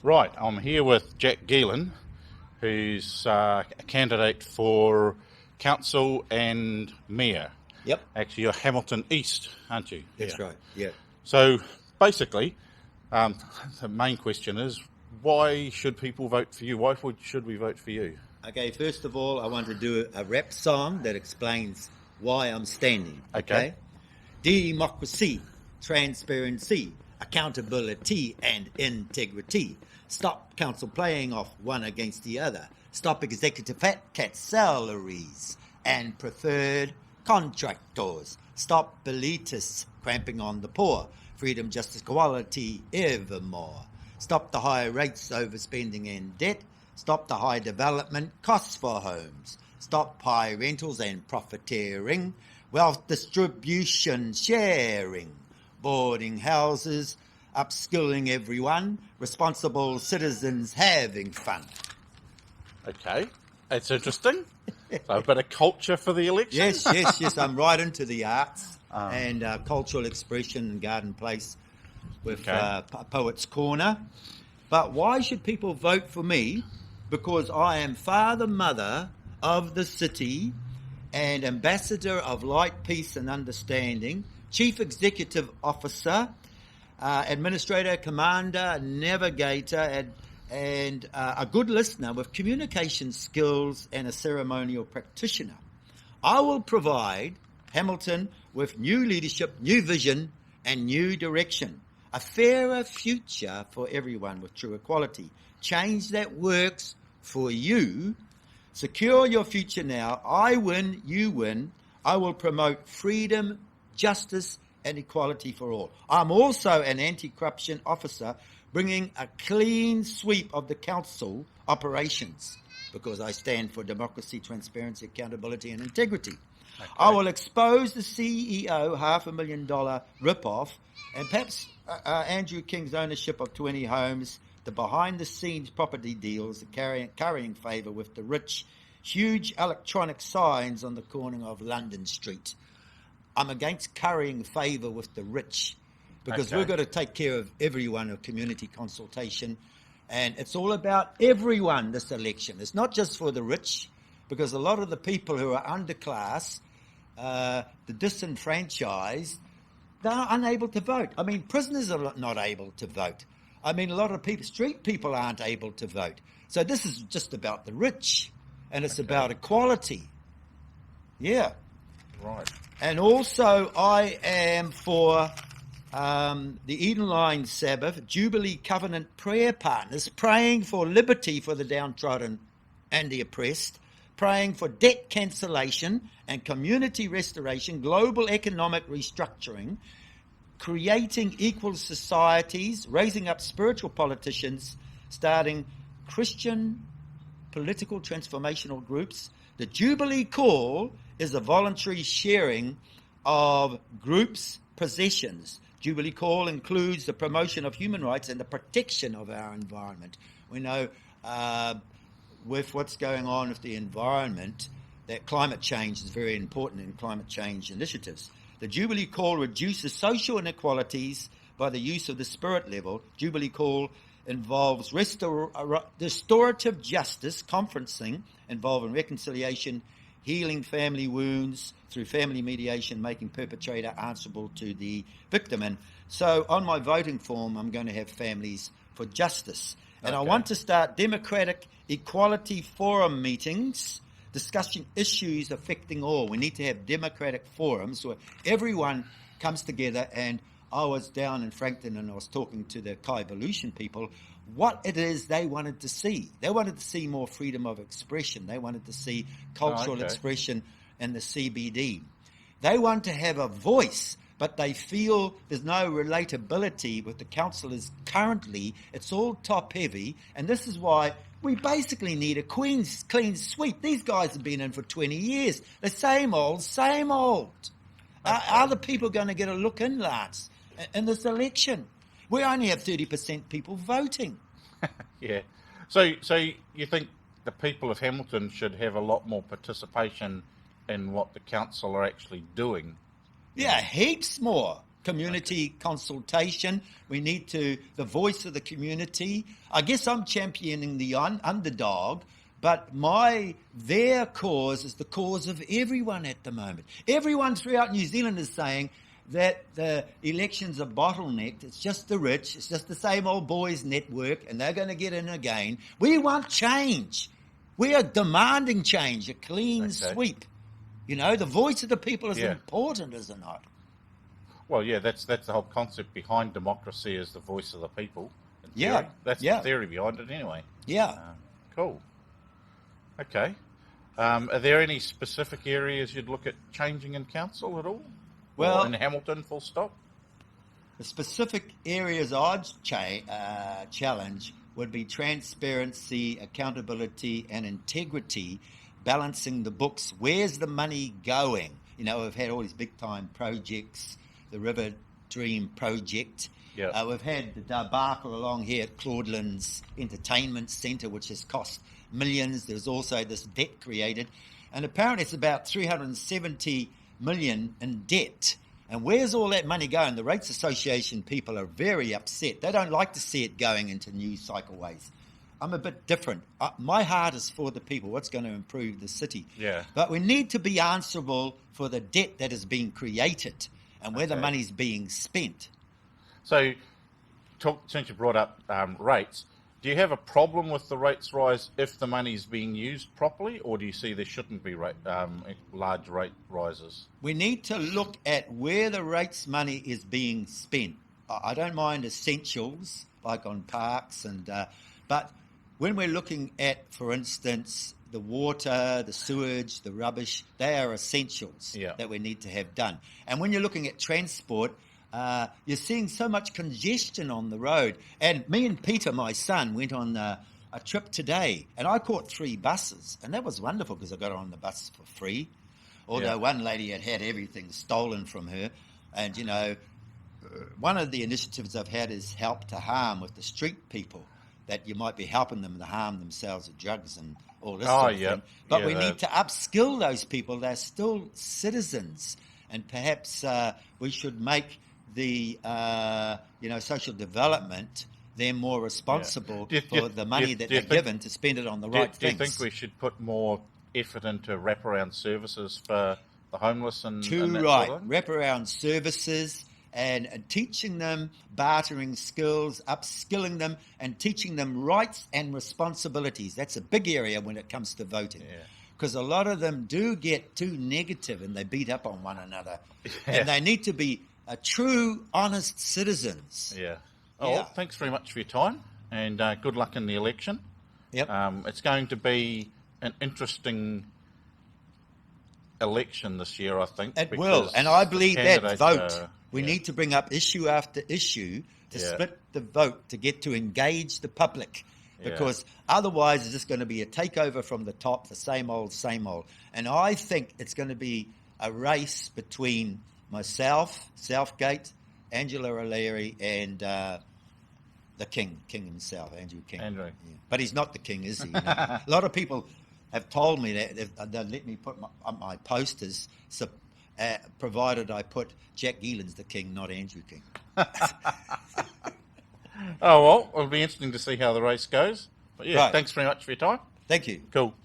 Right, I'm here with Jack Gielen, who's a candidate for council and mayor. Yep, Actually, you're Hamilton East, aren't you? that's right. Yeah. So basically, the main question is, why should people vote for you? Why should we vote for you? Okay, first of all, I want to do a rap song that explains why I'm standing. Okay. Democracy, transparency, accountability, and integrity. Stop council playing off one against the other. Stop executive fat cat salaries and preferred contractors. Stop elitists cramping on the poor. Freedom, justice, equality, evermore. Stop the high rates, overspending and debt. Stop the high development costs for homes. Stop high rentals and profiteering. Wealth distribution sharing. Boarding houses, upskilling everyone. Responsible citizens having fun. Okay, that's interesting. So a bit of culture for the election. Yes. I'm right into the arts and cultural expression and Garden Place with Poets Corner. But why should people vote for me? Because I am father, mother of the city and ambassador of light, peace and understanding, chief executive officer, administrator, commander, navigator, and a good listener with communication skills and a ceremonial practitioner. I will provide Hamilton with new leadership, new vision and new direction. A fairer future for everyone with true equality. Change that works for you. Secure your future now. I win, you win. I will promote freedom, justice and equality for all. I'm also an anti-corruption officer bringing a clean sweep of the council operations because I stand for democracy, transparency, accountability and integrity. Okay. I will expose the CEO $500,000 rip-off and perhaps Andrew King's ownership of 20 homes, the behind-the-scenes property deals, the currying favour with the rich, huge electronic signs on the corner of London Street. I'm against currying favour with the rich because we've got to take care of everyone of community consultation. And it's all about everyone, this election. It's not just for the rich because a lot of the people who are underclass, the disenfranchised, they're unable to vote. I mean, prisoners are not able to vote. I mean, a lot of people, street people aren't able to vote. So this is just about the rich, and it's about equality. Yeah. Right. And also I am for the Eden Line Sabbath, Jubilee Covenant Prayer Partners, praying for liberty for the downtrodden and the oppressed, praying for debt cancellation and community restoration, global economic restructuring, creating equal societies, raising up spiritual politicians, starting Christian political transformational groups. The Jubilee Call is a voluntary sharing of groups' possessions. Jubilee Call includes the promotion of human rights and the protection of our environment. We know with what's going on with the environment, that climate change is very important in climate change initiatives. The Jubilee Call reduces social inequalities by the use of the spirit level. Jubilee Call involves restorative justice, conferencing, involving reconciliation, healing family wounds through family mediation, making perpetrator answerable to the victim. And so on my voting form, I'm going to have families for justice. And I want to start democratic equality forum meetings discussing issues affecting all. We need to have democratic forums where everyone comes together. And I was down in Frankton and I was talking to the Kaivolution people what it is they wanted to see. They wanted to see more freedom of expression. They wanted to see cultural expression in the CBD. They want to have a voice, but they feel there's no relatability with the councillors currently. It's all top heavy, and this is why we basically need a clean sweep. These guys have been in for 20 years. The same old, same old. Are the people going to get a look in, Lance, in this election? We only have 30% people voting. Yeah. So you think the people of Hamilton should have a lot more participation in what the council are actually doing? Yeah, heaps more. community consultation. We need the voice of the community. I guess I'm championing the underdog, but their cause is the cause of everyone at the moment. Everyone throughout New Zealand is saying that the elections are bottlenecked. It's just the rich. It's just the same old boys network, and they're going to get in again. We want change. We are demanding change, a clean sweep. You know, the voice of the people is important, is it not? Well, yeah, that's the whole concept behind democracy, is the voice of the people. In theory. That's the theory behind it anyway. Yeah. Cool. Okay. Are there any specific areas you'd look at changing in council at all? Well, or in Hamilton, full stop? The specific areas I'd challenge would be transparency, accountability, and integrity, balancing the books. Where's the money going? You know, we've had all these big-time projects, the River Dream project. Yep. We've had the debacle along here at Claudeland's Entertainment Centre, which has cost millions. There's also this debt created. And apparently it's about 370 million in debt. And where's all that money going? The Rates Association people are very upset. They don't like to see it going into new cycleways. I'm a bit different. My heart is for the people. What's going to improve the city? Yeah. But we need to be answerable for the debt that is being created and where the money's being spent. So, since you brought up rates, do you have a problem with the rates rise if the money's being used properly, or do you see there shouldn't be large rate rises? We need to look at where the rates money is being spent. I don't mind essentials, like on parks, but when we're looking at, for instance, the water, the sewage, the rubbish, they are essentials that we need to have done. And when you're looking at transport, you're seeing so much congestion on the road. And me and Peter, my son, went on a trip today, and I caught 3 buses, and that was wonderful because I got on the bus for free. Although one lady had everything stolen from her. And, you know, one of the initiatives I've had is help to harm with the street people, that you might be helping them to harm themselves with drugs and all this sort of thing. But we need to upskill those people. They're still citizens. And perhaps we should make the social development, they're more responsible for the money that they're given to spend it on the right things. Do you think we should put more effort into wraparound services for the homeless and that right, sort of thing? Wraparound services and teaching them bartering skills, upskilling them and teaching them rights and responsibilities. That's a big area when it comes to voting. Yeah. Because a lot of them do get too negative and they beat up on one another. And they need to be true, honest citizens. Yeah. Oh, well, thanks very much for your time, and good luck in the election. Yep. It's going to be an interesting election this year, I think. It will, and I believe that vote, we yeah. need to bring up issue after issue to split the vote to get to engage the public. Because otherwise it's just going to be a takeover from the top, the same old, same old. And I think it's going to be a race between myself, Southgate, Angela O'Leary, and the King himself, Andrew King. Andrew. Yeah. But he's not the King, is he? You know? A lot of people have told me that they'll let me put up my posters, provided I put Jack Gielen's the King, not Andrew King. Oh, well, it'll be interesting to see how the race goes. But yeah, Right. Thanks very much for your time. Thank you. Cool.